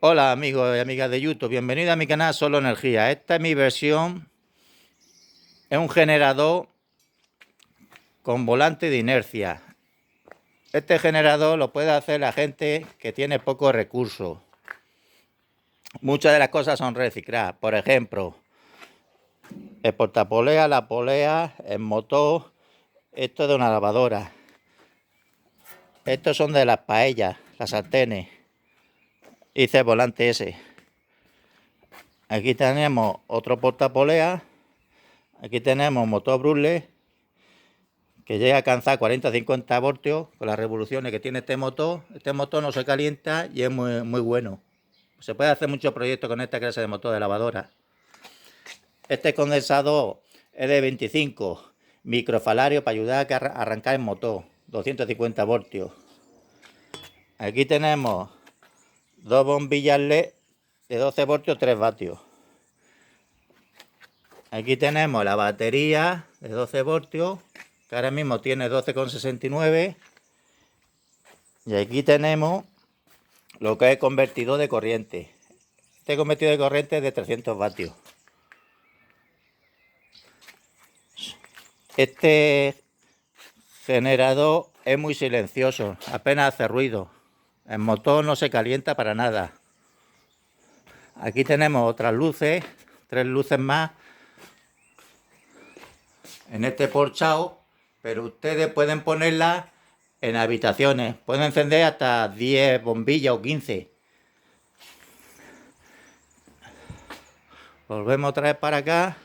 Hola amigos y amigas de YouTube, bienvenido a mi canal Solo Energía. Esta es mi versión, es un generador con volante de inercia. Este generador lo puede hacer la gente que tiene pocos recursos. Muchas de las cosas son recicladas, por ejemplo, el portapolea, la polea, el motor, esto es de una lavadora. Estos son de las paellas, las sartenes. Hice el volante ese. Aquí tenemos otro portapolea. Aquí tenemos motor Brule, que llega a alcanzar 40-50 voltios con las revoluciones que tiene este motor. Este motor no se calienta y es muy bueno. Se puede hacer muchos proyectos con esta clase de motor de lavadora. Este condensador es de 25 microfarads para ayudar a arrancar el motor, 250 voltios. Aquí tenemos dos bombillas LED de 12 voltios, 3 vatios. Aquí tenemos la batería de 12 voltios, que ahora mismo tiene 12,69. Y aquí tenemos lo que es convertidor de corriente. Este convertidor de corriente es de 300 vatios. Este generador es muy silencioso, apenas hace ruido. El motor no se calienta para nada. Aquí tenemos otras luces, 3 luces más en este porchao, pero ustedes pueden ponerlas en habitaciones. Pueden encender hasta 10 bombillas o 15. Volvemos otra vez para acá.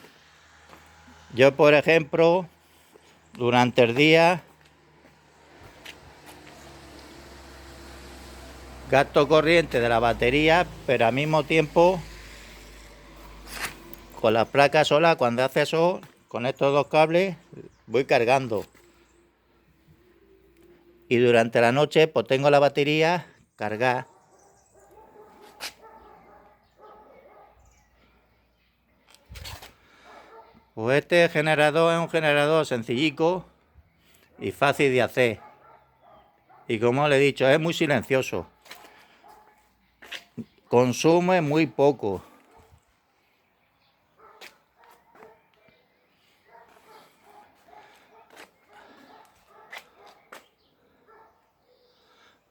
Yo, por ejemplo, durante el día gasto corriente de la batería, pero al mismo tiempo con la placa solar, cuando hace sol, con estos dos cables voy cargando. Y durante la noche pues tengo la batería cargada. Pues este generador es un generador sencillico y fácil de hacer. Y como le he dicho, es muy silencioso. Consume muy poco.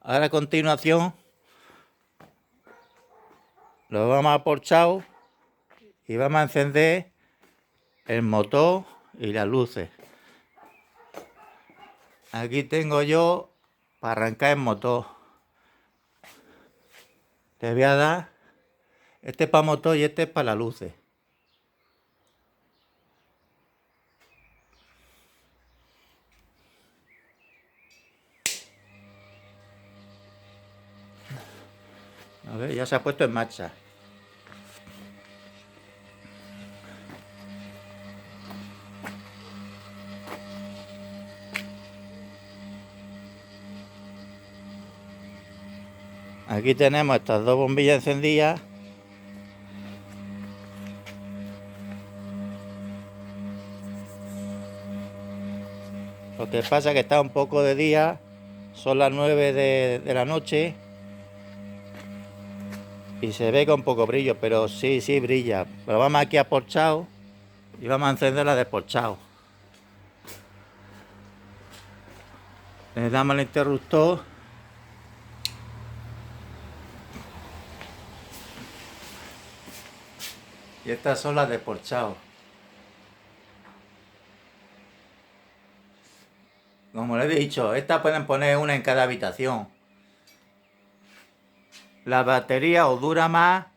Ahora a continuación lo vamos a porchar y vamos a encender el motor y las luces. Aquí tengo yo para arrancar el motor. Te voy a dar, este es para motor y este es para las luces. A ver, ya se ha puesto en marcha. Aquí tenemos estas dos bombillas encendidas. Lo que pasa es que está un poco de día, son las 9 de la noche y se ve con poco brillo, pero sí brilla. Pero vamos aquí a porchao y vamos a encenderla de porchao. Le damos el interruptor. Y estas son las de porchao. Como les he dicho, estas pueden poner una en cada habitación. La batería os dura más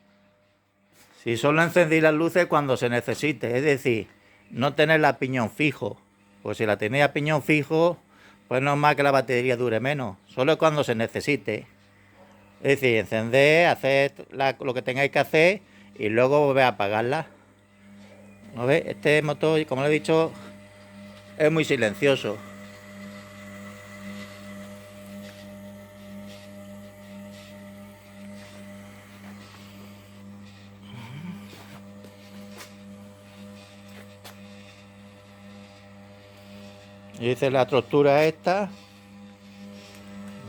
si solo encendéis las luces cuando se necesite. Es decir, no tenerla a piñón fijo. Pues si la tenéis a piñón fijo, pues no es más que la batería dure menos. Solo cuando se necesite. Es decir, encender, hacer lo que tengáis que hacer y luego volver a apagarla. ¿No ves? Este motor, como le he dicho, es muy silencioso. Y hice la estructura esta,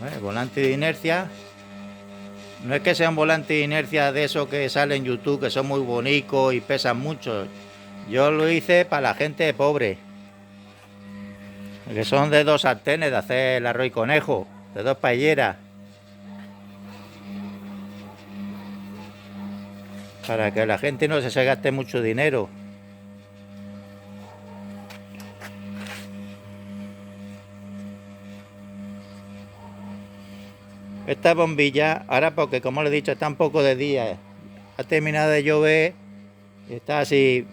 ¿ves? Volante de inercia. No es que sea un volante de inercia de esos que salen en YouTube, que son muy bonitos y pesan mucho. Yo lo hice para la gente pobre, que son de 2 sartenes de hacer el arroz y conejo, de 2 paelleras, para que la gente no se gaste mucho dinero. Esta bombilla, ahora porque como le he dicho, está un poco de día, ha terminado de llover, está así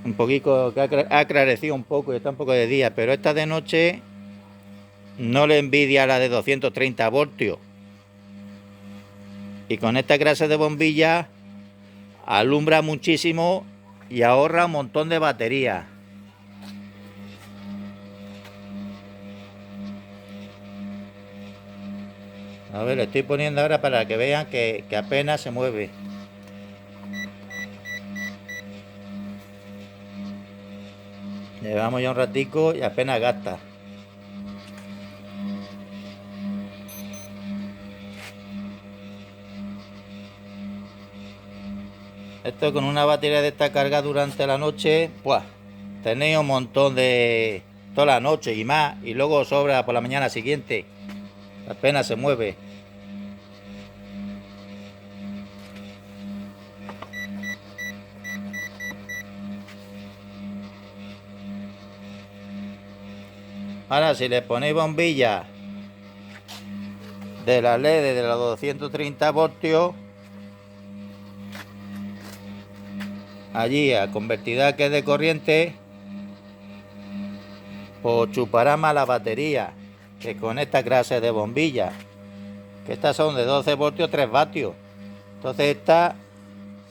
un poquito, que ha aclarecido un poco y está un poco de día, pero esta de noche no le envidia a la de 230 voltios. Y con esta clase de bombilla alumbra muchísimo y ahorra un montón de batería. A ver, le estoy poniendo ahora para que vean que apenas se mueve. Llevamos ya un ratico y apenas gasta. Esto con una batería de esta carga durante la noche, ¡buah! Tenéis un montón de toda la noche y más, y luego sobra por la mañana siguiente. Apenas se mueve. Ahora si le ponéis bombilla de la LED de los 230 voltios, allí a convertidor que es de corriente, pues chupará más la batería que con esta clase de bombilla, que estas son de 12 voltios 3 vatios. Entonces esta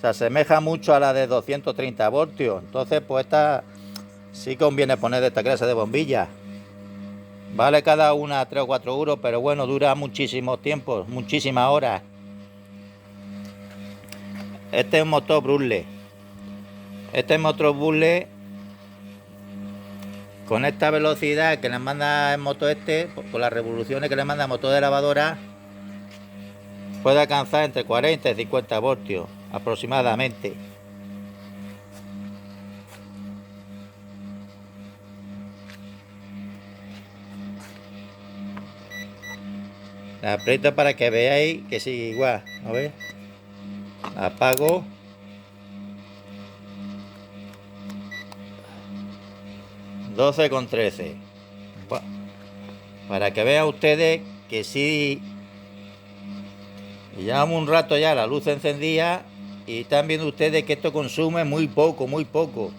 se asemeja mucho a la de 230 voltios. Entonces pues esta sí conviene poner de esta clase de bombilla. Vale cada una 3 o 4 euros, pero bueno, dura muchísimo tiempo, muchísimas horas. Este es un motor Brule. Este es motor Brule con esta velocidad que le manda el motor este, con las revoluciones que le manda el motor de lavadora, puede alcanzar entre 40 y 50 voltios aproximadamente. La aprieto para que veáis que sigue igual. A ver. La apago. $12,13. Para que vean ustedes que sí. Llevamos un rato ya la luz encendida y están viendo ustedes que esto consume muy poco, muy poco.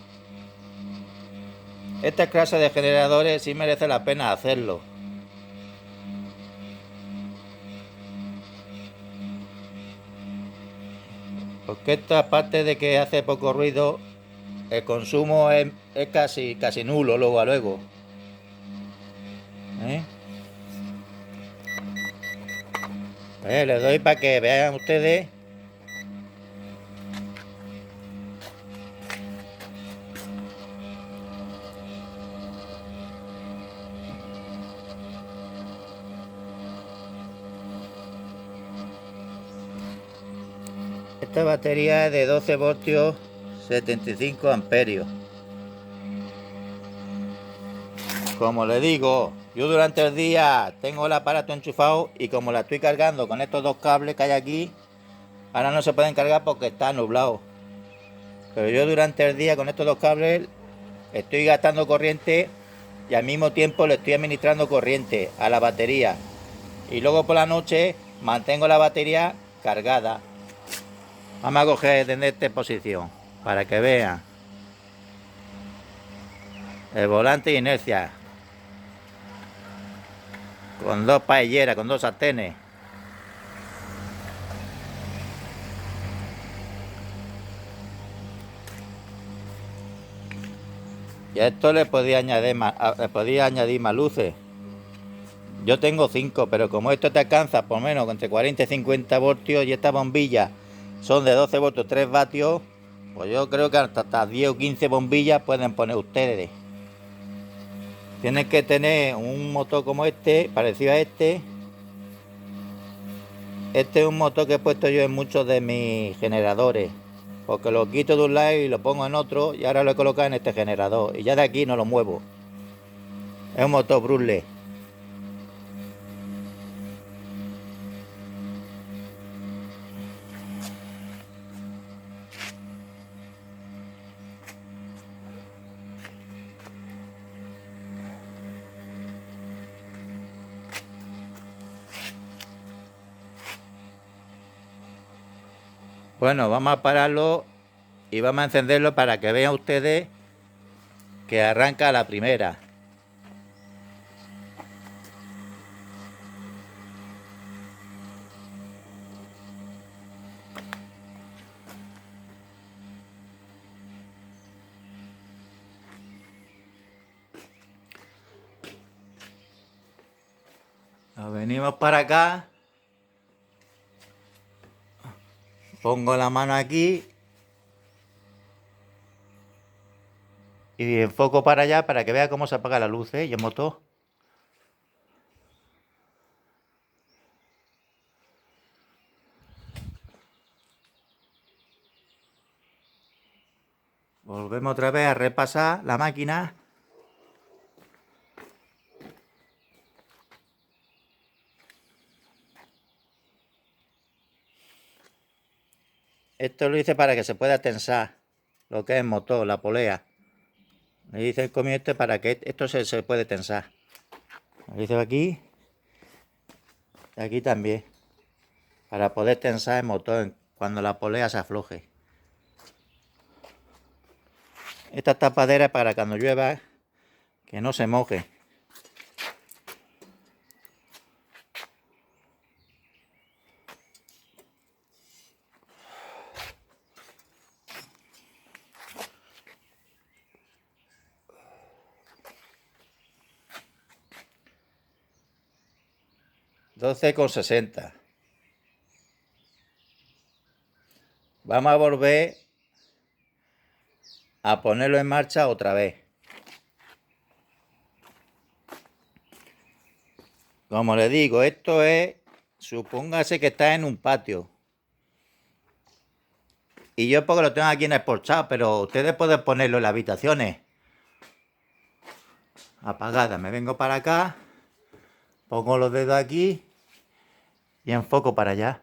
Esta clase de generadores sí merece la pena hacerlo. Porque esto, aparte de que hace poco ruido, el consumo es casi nulo luego a luego. Le doy para que vean ustedes. Esta batería es de 12 voltios, 75 amperios. Como le digo, yo durante el día tengo el aparato enchufado y como la estoy cargando con estos 2 cables que hay aquí, ahora no se pueden cargar porque está nublado. Pero yo durante el día con estos 2 cables estoy gastando corriente y al mismo tiempo le estoy administrando corriente a la batería. Y luego por la noche mantengo la batería cargada. Vamos a coger desde esta posición para que vean. El volante de inercia. Con 2 paelleras, con 2 sartenes. Y a esto le podía añadir más luces. Yo tengo 5, pero como esto te alcanza por menos entre 40 y 50 voltios y esta bombilla son de 12 voltios 3 vatios, pues yo creo que hasta 10 o 15 bombillas pueden poner ustedes. Tienen que tener un motor como este, parecido a este, Este es un motor que he puesto yo en muchos de mis generadores, porque lo quito de un lado y lo pongo en otro, y ahora lo he colocado en este generador y ya de aquí no lo muevo. Es un motor Brule. Bueno, vamos a pararlo y vamos a encenderlo para que vean ustedes que arranca a la primera. Nos venimos para acá, pongo la mano aquí y enfoco para allá para que vea cómo se apaga la luz, ¿eh? Y el motor. Volvemos otra vez a repasar la máquina. Esto lo hice para que se pueda tensar lo que es el motor, la polea. Le hice el comino este para que esto se puede tensar. Lo hice aquí y aquí también. Para poder tensar el motor cuando la polea se afloje. Esta tapadera es para cuando llueva que no se moje. $12,60. Vamos a volver a ponerlo en marcha otra vez. Como le digo, esto es, supóngase que está en un patio. Y yo porque lo tengo aquí en el porchado, pero ustedes pueden ponerlo en las habitaciones. Apagada. Me vengo para acá, pongo los dedos aquí y enfoco para allá.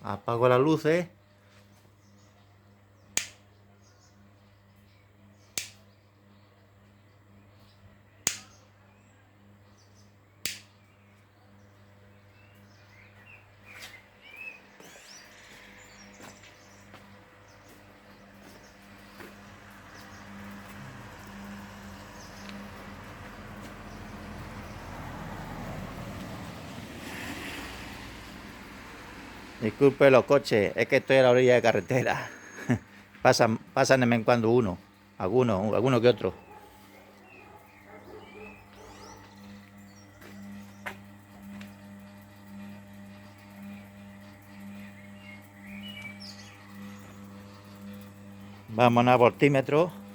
Apago las luces. Disculpe los coches, es que estoy a la orilla de carretera. Pasan de vez en cuando uno, alguno que otro. Vamos a voltímetro.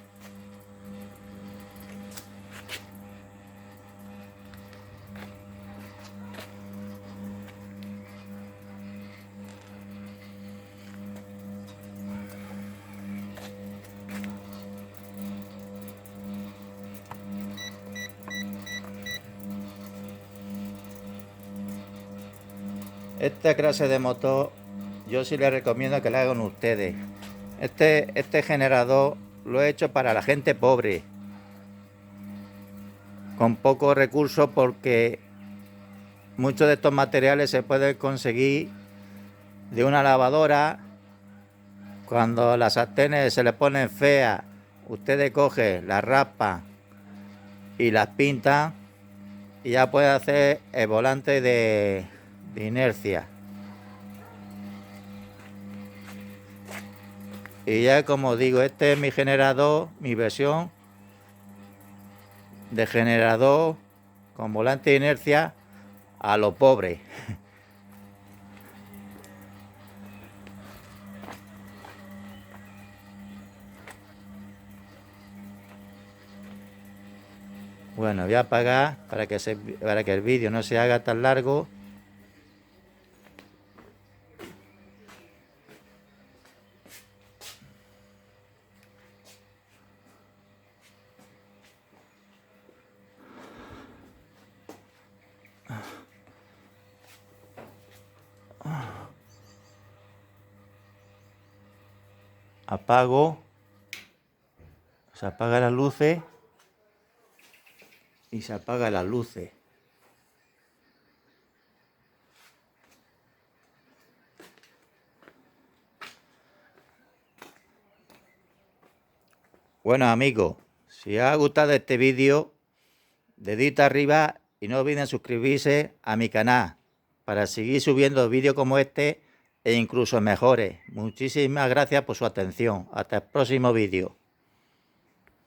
Esta clase de motor yo sí les recomiendo que la hagan ustedes. Este generador lo he hecho para la gente pobre, con pocos recursos, porque muchos de estos materiales se pueden conseguir de una lavadora. Cuando las sartenes se le ponen feas, ustedes cogen, las raspan y las pintan y ya puede hacer el volante de inercia. Y ya, como digo, este es mi generador, mi versión de generador con volante de inercia a lo pobre. Bueno, voy a apagar para que el vídeo no se haga tan largo. Apago. Se apagan las luces. Y se apagan las luces. Bueno amigos, si os ha gustado este vídeo, dedito arriba y no olviden suscribirse a mi canal para seguir subiendo vídeos como este e incluso mejores. Muchísimas gracias por su atención. Hasta el próximo vídeo.